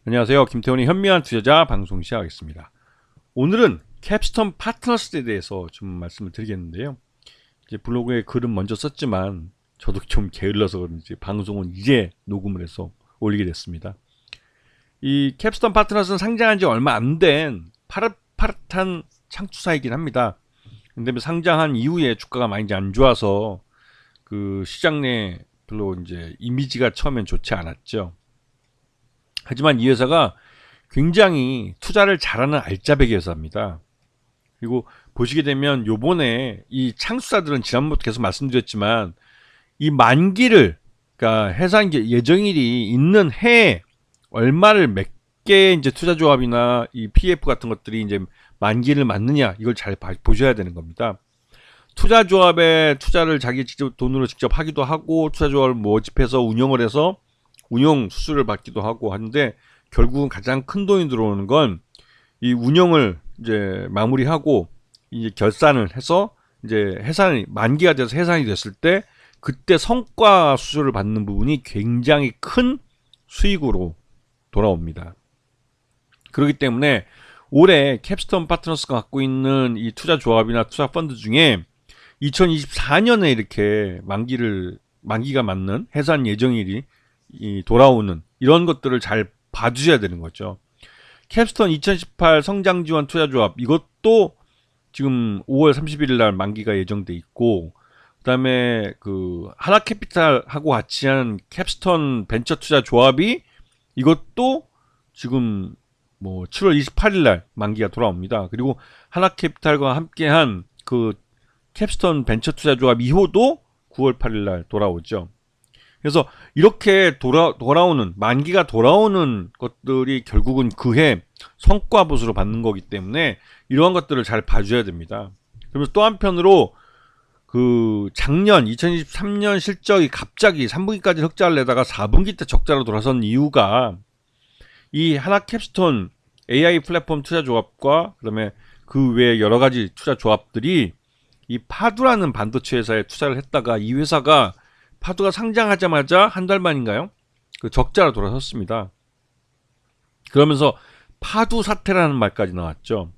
안녕하세요. 김태훈의 현명한 투자자 방송 시작하겠습니다. 오늘은 캡스톤 파트너스에 대해서 좀 말씀을 드리겠는데요. 이제 블로그에 글은 먼저 썼지만 저도 좀 게을러서 그런지 방송은 이제 녹음을 해서 올리게 됐습니다. 이 캡스톤 파트너스는 상장한 지 얼마 안 된 파릇파릇한 창투사이긴 합니다. 근데 상장한 이후에 주가가 많이 이제 안 좋아서 그 시장 내 별로 이제 이미지가 처음엔 좋지 않았죠. 하지만 이 회사가 굉장히 투자를 잘하는 알짜배기 회사입니다. 그리고 보시게 되면 요번에 이 창수사들은 지난번부터 계속 말씀드렸지만 이 만기를, 그러니까 회사 예정일이 있는 해에 얼마를 몇 개 이제 투자조합이나 이 PF 같은 것들이 이제 만기를 맞느냐, 이걸 잘 보셔야 되는 겁니다. 투자조합에 투자를 자기 직접 돈으로 직접 하기도 하고, 투자조합을 모집해서 운영을 해서 운영 수수료를 받기도 하고 하는데, 결국은 가장 큰 돈이 들어오는 건 이 운영을 이제 마무리하고 이제 결산을 해서 이제 해산이 만기가 돼서 해산이 됐을 때 그때 성과 수수료를 받는 부분이 굉장히 큰 수익으로 돌아옵니다. 그렇기 때문에 올해 캡스톤 파트너스가 갖고 있는 이 투자 조합이나 투자 펀드 중에 2024년에 이렇게 만기가 맞는 해산 예정일이 돌아오는 이런 것들을 잘 봐주셔야 되는 거죠. 캡스톤 2018 성장지원 투자조합, 이것도 지금 5월 31일 날 만기가 예정돼 있고, 그 다음에 그 하나캐피탈하고 같이 한 캡스톤 벤처 투자 조합이 이것도 지금 뭐 7월 28일 날 만기가 돌아옵니다. 그리고 하나캐피탈과 함께한 그 캡스톤 벤처 투자 조합 2호도 9월 8일 날 돌아오죠. 그래서 이렇게 돌아오는 만기가 돌아오는 것들이 결국은 그해 성과 보수로 받는 거기 때문에 이러한 것들을 잘 봐줘야 됩니다. 그러면서 또 한편으로 그 작년 2023년 실적이 갑자기 3분기까지 흑자를 내다가 4분기 때 적자로 돌아선 이유가 이 하나 캡스톤 AI 플랫폼 투자 조합과 그다음에 그 외에 여러 가지 투자 조합들이 이 파두라는 반도체 회사에 투자를 했다가 이 회사가 파두가 상장하자마자 한 달 만인가요? 그 적자로 돌아섰습니다. 그러면서 파두 사태라는 말까지 나왔죠.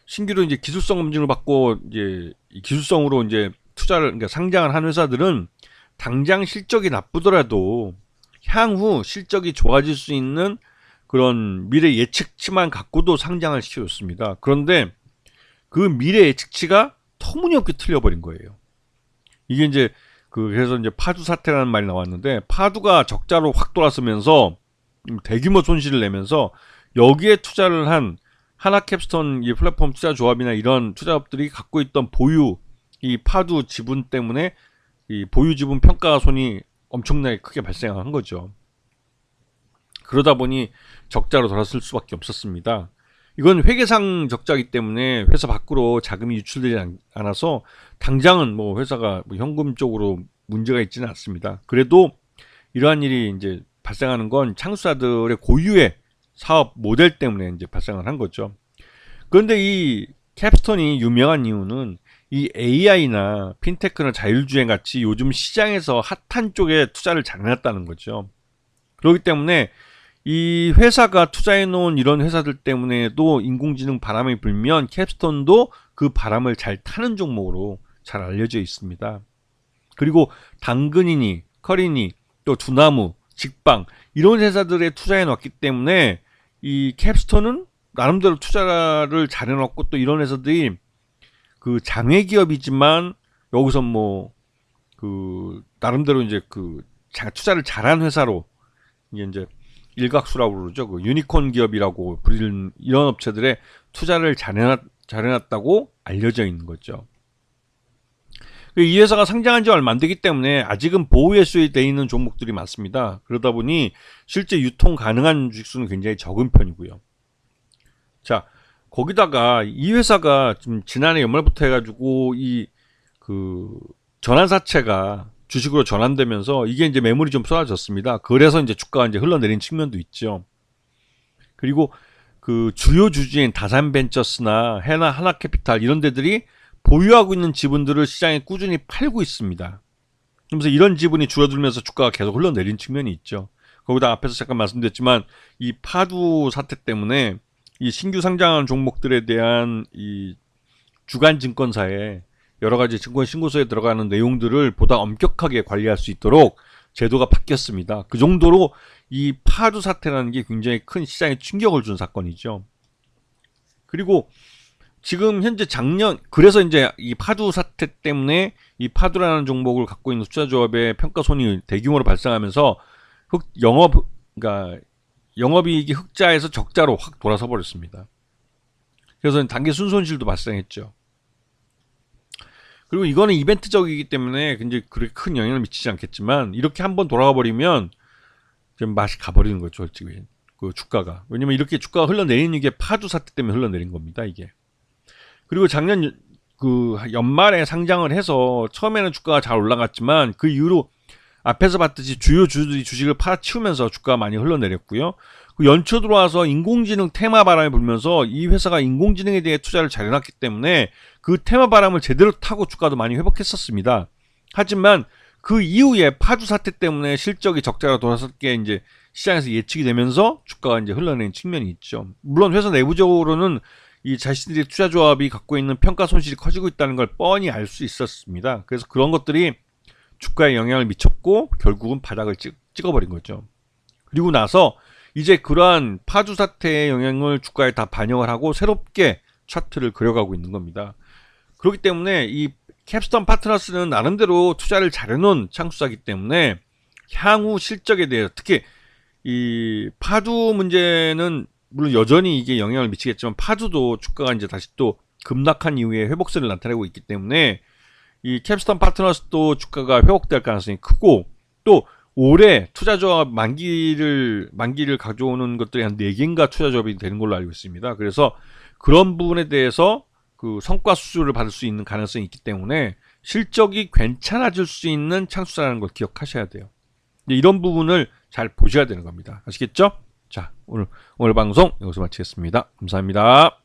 신규로 이제 기술성 검증을 받고 이제 기술성으로 이제 그러니까 상장을 한 회사들은 당장 실적이 나쁘더라도 향후 실적이 좋아질 수 있는 그런 미래 예측치만 갖고도 상장을 시켜줬습니다. 그런데 그 미래 예측치가 터무니없게 틀려버린 거예요. 이게 이제 그래서 이제 파두 사태라는 말이 나왔는데, 파두가 적자로 확 돌아서면서 대규모 손실을 내면서 여기에 투자를 한 하나캡스톤 이 플랫폼 투자 조합이나 이런 투자업들이 갖고 있던 보유 이 파두 지분 때문에 이 보유 지분 평가손이 엄청나게 크게 발생한 거죠. 그러다 보니 적자로 돌아설 수밖에 없었습니다. 이건 회계상 적자이기 때문에 회사 밖으로 자금이 유출되지 않아서 당장은 뭐 회사가 뭐 현금 쪽으로 문제가 있지는 않습니다. 그래도 이러한 일이 이제 발생하는 건 창수사들의 고유의 사업 모델 때문에 이제 발생을 한 거죠. 그런데 이 캡스톤이 유명한 이유는 이 AI나 핀테크나 자율주행 같이 요즘 시장에서 핫한 쪽에 투자를 잘 해놨다는 거죠. 그렇기 때문에 이 회사가 투자해 놓은 이런 회사들 때문에도 인공지능 바람이 불면 캡스톤도 그 바람을 잘 타는 종목으로 잘 알려져 있습니다. 그리고 당근이니 커리니 또 두나무, 직방 이런 회사들에 투자해 놨기 때문에 이 캡스톤은 나름대로 투자를 잘 해놨고, 또 이런 회사들이 그 장외 기업이지만 여기서 뭐 그 나름대로 이제 그 투자를 잘한 회사로 이제 일각수라고 그러죠. 그 유니콘 기업이라고 불리는 이런 업체들의 투자를 잘 해놨다고 알려져 있는 거죠. 이 회사가 상장한 지 얼마 안 되기 때문에 아직은 보호예수에 되어 있는 종목들이 많습니다. 그러다 보니 실제 유통 가능한 주식수는 굉장히 적은 편이고요. 자, 거기다가 이 회사가 지금 지난해 연말부터 해가지고 이 그 전환사채가 주식으로 전환되면서 이게 이제 매물이 좀 쏟아졌습니다. 그래서 이제 주가가 이제 흘러내린 측면도 있죠. 그리고 그 주요 주주인 다산벤처스나 하나캐피탈 이런 데들이 보유하고 있는 지분들을 시장에 꾸준히 팔고 있습니다. 그러면서 이런 지분이 줄어들면서 주가가 계속 흘러내린 측면이 있죠. 거기다 앞에서 잠깐 말씀드렸지만 이 파두 사태 때문에 이 신규 상장한 종목들에 대한 이 주간 증권사에 여러 가지 증권 신고서에 들어가는 내용들을 보다 엄격하게 관리할 수 있도록 제도가 바뀌었습니다. 그 정도로 이 파두 사태라는 게 굉장히 큰 시장에 충격을 준 사건이죠. 그리고 지금 현재 그래서 이제 이 파두 사태 때문에 이 파두라는 종목을 갖고 있는 투자조합의 평가손이 대규모로 발생하면서 그러니까 영업이익이 흑자에서 적자로 확 돌아서 버렸습니다. 그래서 단기 순손실도 발생했죠. 그리고 이거는 이벤트적이기 때문에 굉장히 그렇게 큰 영향을 미치지 않겠지만 이렇게 한번 돌아가 버리면 좀 맛이 가버리는 거죠, 솔직히. 그 주가가. 왜냐면 이렇게 주가가 흘러내리는 게 파두 사태 때문에 흘러내린 겁니다, 이게. 그리고 작년 그 연말에 상장을 해서 처음에는 주가가 잘 올라갔지만 그 이후로 앞에서 봤듯이 주요 주주들이 주식을 팔아치우면서 주가가 많이 흘러내렸고요. 그 연초 들어와서 인공지능 테마 바람이 불면서 이 회사가 인공지능에 대해 투자를 잘 해놨기 때문에 그 테마 바람을 제대로 타고 주가도 많이 회복했었습니다. 하지만 그 이후에 파주 사태 때문에 실적이 적자가 돌아섰게 이제 시장에서 예측이 되면서 주가가 이제 흘러내린 측면이 있죠. 물론 회사 내부적으로는 이 자신들의 투자조합이 갖고 있는 평가 손실이 커지고 있다는 걸 뻔히 알 수 있었습니다. 그래서 그런 것들이 주가에 영향을 미쳤고 결국은 바닥을 찍어버린 거죠. 그리고 나서 이제 그러한 파주 사태의 영향을 주가에 다 반영을 하고 새롭게 차트를 그려가고 있는 겁니다. 그렇기 때문에 이 캡스톤 파트너스는 나름대로 투자를 잘해놓은 창수사기 때문에 향후 실적에 대해서 특히 이 파주 문제는 물론 여전히 이게 영향을 미치겠지만 파주도 주가가 이제 다시 또 급락한 이후에 회복세를 나타내고 있기 때문에 이 캡스톤 파트너스도 주가가 회복될 가능성이 크고 또 올해 투자조합 만기를 가져오는 것들이 한 4개인가 투자조합이 되는 걸로 알고 있습니다. 그래서 그런 부분에 대해서 그 성과 수주를 받을 수 있는 가능성이 있기 때문에 실적이 괜찮아질 수 있는 창수사라는 걸 기억하셔야 돼요. 이런 부분을 잘 보셔야 되는 겁니다. 아시겠죠? 자, 오늘 방송 여기서 마치겠습니다. 감사합니다.